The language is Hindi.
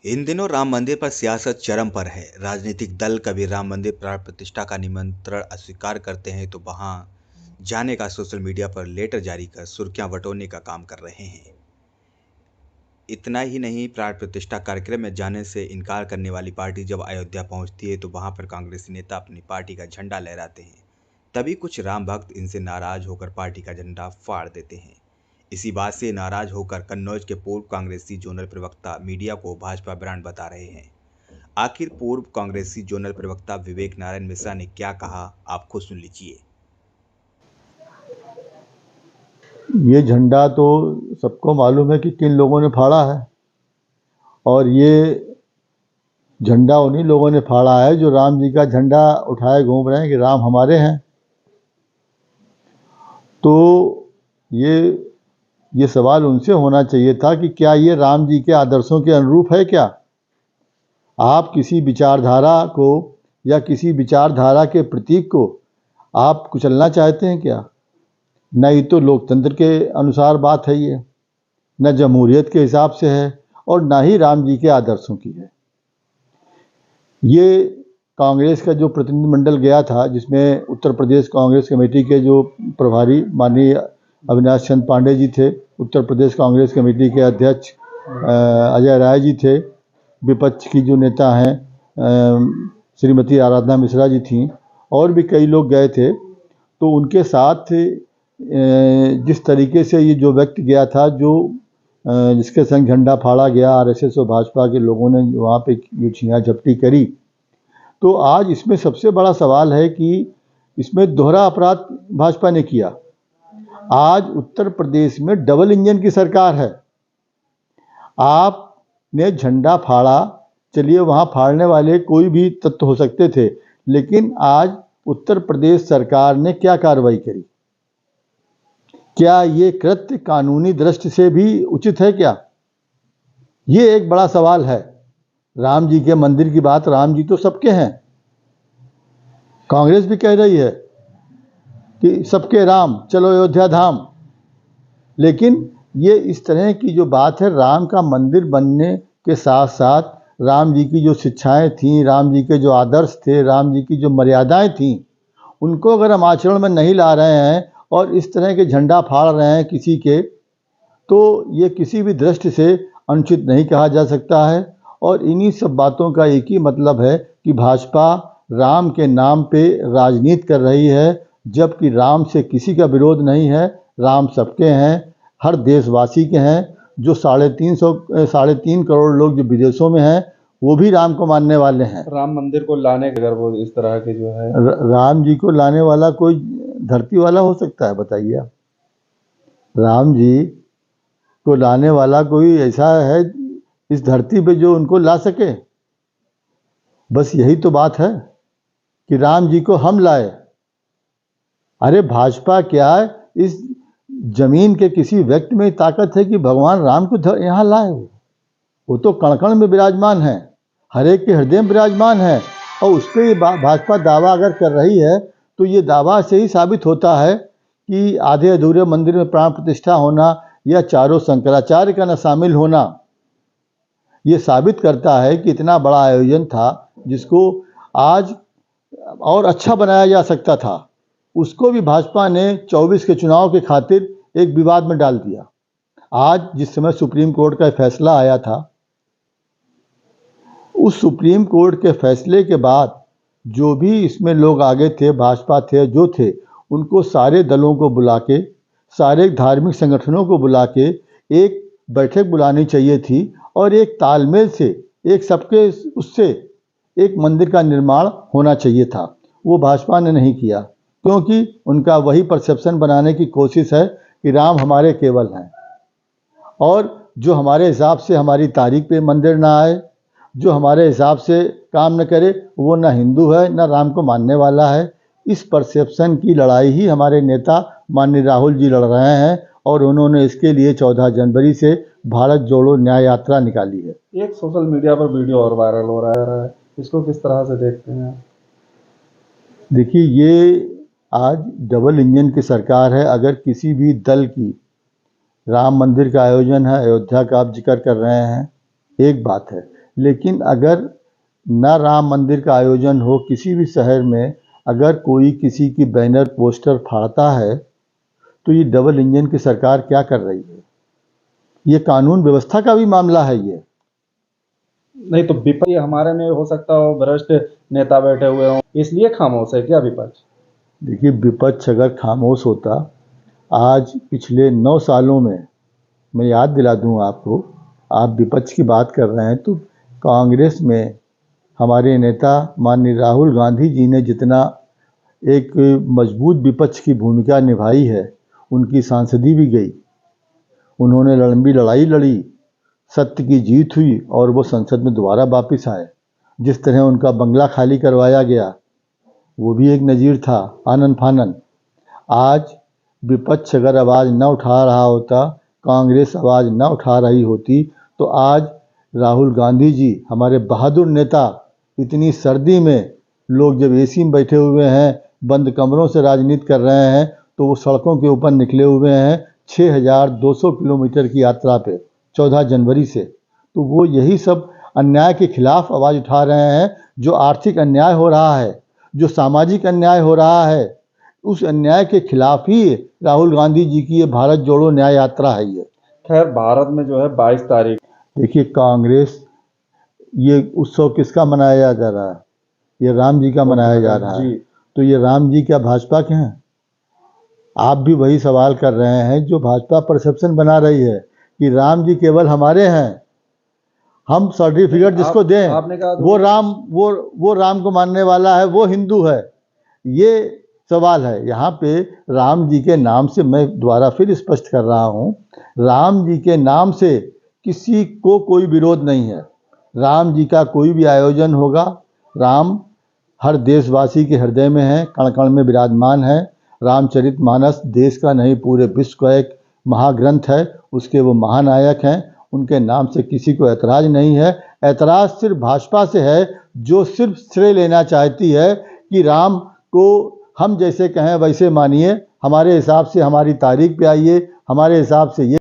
इन दिनों राम मंदिर पर सियासत चरम पर है। राजनीतिक दल कभी राम मंदिर प्राण प्रतिष्ठा का निमंत्रण अस्वीकार करते हैं तो वहां जाने का सोशल मीडिया पर लेटर जारी कर सुर्खियां बटोरने का काम कर रहे हैं। इतना ही नहीं, प्राण प्रतिष्ठा कार्यक्रम में जाने से इनकार करने वाली पार्टी जब अयोध्या पहुंचती है तो वहां पर कांग्रेसी नेता अपनी पार्टी का झंडा लहराते हैं। तभी कुछ राम भक्त इनसे नाराज होकर पार्टी का झंडा फाड़ देते हैं। इसी बात से नाराज होकर कन्नौज के पूर्व कांग्रेसी जोनल प्रवक्ता मीडिया को भाजपा ब्रांड बता रहे हैं। आखिर पूर्व कांग्रेसी जोनल प्रवक्ता विवेक नारायण मिश्रा ने क्या कहा, आप खुद सुन लीजिए। ये झंडा तो सबको मालूम है कि किन लोगों ने फाड़ा है, और ये झंडा उन्हीं लोगों ने फाड़ा है जो राम जी का झंडा उठाए घूम रहे हैं कि राम हमारे हैं। तो ये सवाल उनसे होना चाहिए था कि क्या ये राम जी के आदर्शों के अनुरूप है क्या? आप किसी विचारधारा को या किसी विचारधारा के प्रतीक को आप कुचलना चाहते हैं क्या? न ही तो लोकतंत्र के अनुसार बात है ये, न जमहूरियत के हिसाब से है, और ना ही राम जी के आदर्शों की है। ये कांग्रेस का जो प्रतिनिधिमंडल गया था, जिसमें उत्तर प्रदेश कांग्रेस कमेटी के जो प्रभारी माननीय अविनाश चंद्र पांडे जी थे, उत्तर प्रदेश कांग्रेस कमेटी के अध्यक्ष अजय राय जी थे, विपक्ष की जो नेता हैं श्रीमती आराधना मिश्रा जी थीं, और भी कई लोग गए थे। तो उनके साथ जिस तरीके से ये जो व्यक्ति गया था, जिसके संग झंडा फाड़ा गया, आरएसएस और भाजपा के लोगों ने वहाँ पे जो छीना झपटी करी, तो आज इसमें सबसे बड़ा सवाल है कि इसमें दोहरा अपराध भाजपा ने किया। आज उत्तर प्रदेश में डबल इंजन की सरकार है। आपने झंडा फाड़ा, चलिए वहाँ फाड़ने वाले कोई भी तत्व हो सकते थे, लेकिन आज उत्तर प्रदेश सरकार ने क्या कार्रवाई करी? क्या ये कृत्य कानूनी दृष्टि से भी उचित है क्या? ये एक बड़ा सवाल है। राम जी के मंदिर की बात, राम जी तो सबके हैं। कांग्रेस भी कह रही है कि सबके राम, चलो अयोध्या धाम। लेकिन ये इस तरह की जो बात है, राम का मंदिर बनने के साथ साथ राम जी की जो शिक्षाएं थीं, राम जी के जो आदर्श थे, राम जी की जो मर्यादाएं थीं, उनको अगर हम आचरण में नहीं ला रहे हैं और इस तरह के झंडा फाड़ रहे हैं किसी के, तो ये किसी भी दृष्टि से अनुचित नहीं कहा जा सकता है। और इन्हीं सब बातों का एक ही मतलब है कि भाजपा राम के नाम पे राजनीति कर रही है, जबकि राम से किसी का विरोध नहीं है। राम सबके हैं, हर देशवासी के हैं। जो 3.5 करोड़ लोग जो विदेशों में हैं, वो भी राम को मानने वाले हैं। राम मंदिर को लाने के, अगर वो इस तरह के जो है राम जी को लाने वाला कोई धरती वाला हो सकता है? बताइए आप। राम जी को लाने वाला कोई ऐसा है इस धरती पे जो उनको ला सके? बस यही तो बात है कि राम जी को हम लाए। अरे भाजपा क्या है, इस जमीन के किसी व्यक्ति में ताकत है कि भगवान राम को यहाँ लाए? वो तो कण कण में विराजमान है, हर एक के हृदय में विराजमान है। और उस पर भाजपा दावा अगर कर रही है तो ये दावा से ही साबित होता है कि आधे अधूरे मंदिर में प्राण प्रतिष्ठा होना या चारों शंकराचार्य का न शामिल होना, ये साबित करता है कि इतना बड़ा आयोजन था जिसको आज और अच्छा बनाया जा सकता था, उसको भी भाजपा ने 24 के चुनाव के खातिर एक विवाद में डाल दिया। आज जिस समय सुप्रीम कोर्ट का फैसला आया था, उस सुप्रीम कोर्ट के फैसले के बाद जो भी इसमें लोग आगे थे, भाजपा थे जो थे, उनको सारे दलों को बुला के, सारे धार्मिक संगठनों को बुला के एक बैठक बुलानी चाहिए थी और एक तालमेल से, एक सबके उससे एक मंदिर का निर्माण होना चाहिए था। वो भाजपा ने नहीं किया, क्योंकि उनका वही परसेप्शन बनाने की कोशिश है कि राम हमारे केवल हैं, और जो हमारे हिसाब से हमारी तारीख पे मंदिर ना आए, जो हमारे हिसाब से काम न करे, वो ना हिंदू है ना राम को मानने वाला है। इस परसेप्शन की लड़ाई ही हमारे नेता माननीय राहुल जी लड़ रहे हैं, और उन्होंने इसके लिए 14 जनवरी से भारत जोड़ो न्याय यात्रा निकाली है। एक सोशल मीडिया पर वीडियो और वायरल हो रहा है, इसको किस तरह से देखते हैं? देखिए, ये आज डबल इंजन की सरकार है। अगर किसी भी दल की राम मंदिर का आयोजन है, अयोध्या का आप जिक्र कर रहे हैं, एक बात है, लेकिन अगर न राम मंदिर का आयोजन हो किसी भी शहर में, अगर कोई किसी की बैनर पोस्टर फाड़ता है तो ये डबल इंजन की सरकार क्या कर रही है? ये कानून व्यवस्था का भी मामला है ये। नहीं तो विपक्ष हमारे में हो सकता हो भ्रष्ट नेता बैठे हुए हों, इसलिए खामोश है क्या विपक्ष? देखिए, विपक्ष अगर खामोश होता, आज पिछले 9 सालों में, मैं याद दिला दूं आपको, आप विपक्ष की बात कर रहे हैं तो कांग्रेस में हमारे नेता माननीय राहुल गांधी जी ने जितना एक मजबूत विपक्ष की भूमिका निभाई है, उनकी सांसदी भी गई, उन्होंने लंबी लड़ाई लड़ी, सत्य की जीत हुई और वो संसद में दोबारा वापस आए। जिस तरह उनका बंगला खाली करवाया गया, वो भी एक नज़ीर था, आनन फानन। आज विपक्ष अगर आवाज़ न उठा रहा होता, कांग्रेस आवाज़ न उठा रही होती, तो आज राहुल गांधी जी, हमारे बहादुर नेता, इतनी सर्दी में लोग जब एसी में बैठे हुए हैं, बंद कमरों से राजनीति कर रहे हैं, तो वो सड़कों के ऊपर निकले हुए हैं 6200 किलोमीटर की यात्रा पे 14 जनवरी से। तो वो यही सब अन्याय के खिलाफ आवाज़ उठा रहे हैं। जो आर्थिक अन्याय हो रहा है, जो सामाजिक अन्याय हो रहा है, उस अन्याय के खिलाफ ही राहुल गांधी जी की ये भारत जोड़ो न्याय यात्रा है। ये खैर भारत में जो है 22 तारीख, देखिए, कांग्रेस, ये उत्सव किसका मनाया जा रहा है? ये राम जी का मनाया जा रहा है। तो ये राम जी क्या भाजपा के हैं? आप भी वही सवाल कर रहे हैं जो भाजपा परसेप्शन बना रही है कि राम जी केवल हमारे हैं, हम सर्टिफिकेट जिसको दें आपने कहा वो राम, वो राम को मानने वाला है, वो हिंदू है। ये सवाल है यहाँ पे। राम जी के नाम से, मैं दोबारा फिर स्पष्ट कर रहा हूँ, राम जी के नाम से किसी को कोई विरोध नहीं है। राम जी का कोई भी आयोजन होगा, राम हर देशवासी के हृदय में है, कण कण में विराजमान है। रामचरितमानस देश का नहीं पूरे विश्व का एक महाग्रंथ है, उसके वो महानायक हैं। उनके नाम से किसी को ऐतराज़ नहीं है। ऐतराज़ सिर्फ भाजपा से है, जो सिर्फ श्रेय लेना चाहती है कि राम को हम जैसे कहें वैसे मानिए, हमारे हिसाब से हमारी तारीख पे आइए, हमारे हिसाब से ये